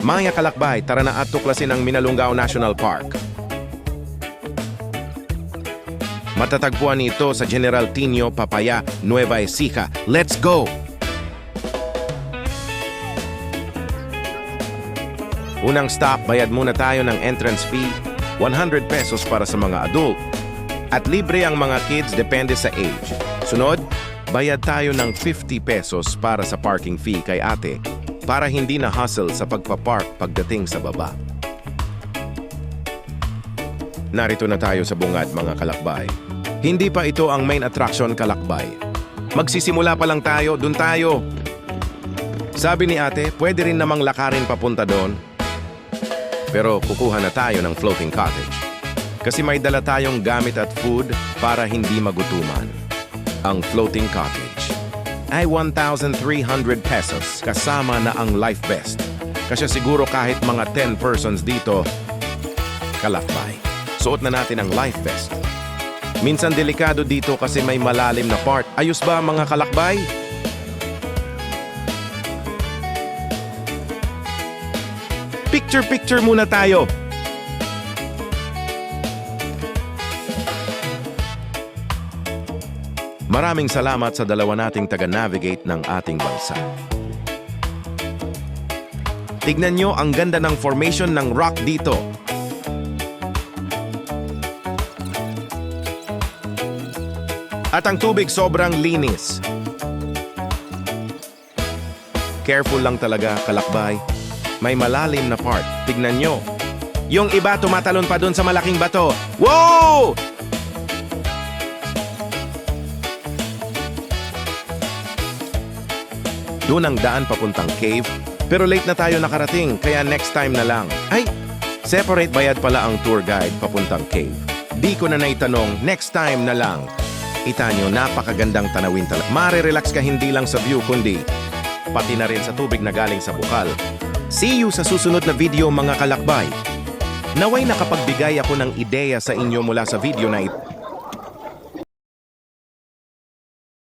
Mga kalakbay, tara na at tuklasin ang Minalungao National Park. Matatagpuan ito sa General Tino Papaya, Nueva Ecija. Let's go! Unang stop, bayad muna tayo ng entrance fee, 100 pesos para sa mga adult. At libre ang mga kids depende sa age. Sunod, bayad tayo ng 50 pesos para sa parking fee kay ate para hindi na hustle sa pagpapark pagdating sa baba. Narito na tayo sa bungad mga kalakbay. Hindi pa ito ang main attraction kalakbay. Magsisimula pa lang tayo, dun tayo. Sabi ni ate, pwede rin namang lakarin papunta doon. Pero kukuha na tayo ng floating cottage. Kasi may dala tayong gamit at food para hindi magutuman. Ang floating cottage ay 1,300 pesos kasama na ang life vest. Kasi siguro kahit mga 10 persons dito, kalakbay. Suot na natin ang life vest. Minsan delikado dito kasi may malalim na part. Ayos ba mga kalakbay? Picture muna tayo. Maraming salamat sa dalawa nating taga-navigate ng ating bansa. Tignan nyo ang ganda ng formation ng rock dito. At ang tubig sobrang linis. Careful lang talaga, kalakbay. May malalim na part. Tignan nyo. Yung iba tumatalon pa dun sa malaking bato. Wow! Doon ang daan papuntang cave, pero late na tayo nakarating, kaya next time na lang. Ay, separate bayad pala ang tour guide papuntang cave. Di ko na naitanong, next time na lang. Kita nyo, napakagandang tanawin talaga. Mare-relax ka hindi lang sa view, kundi pati na rin sa tubig na galing sa bukal. See you sa susunod na video mga kalakbay. Naway nakapagbigay ako ng ideya sa inyo mula sa video na ito.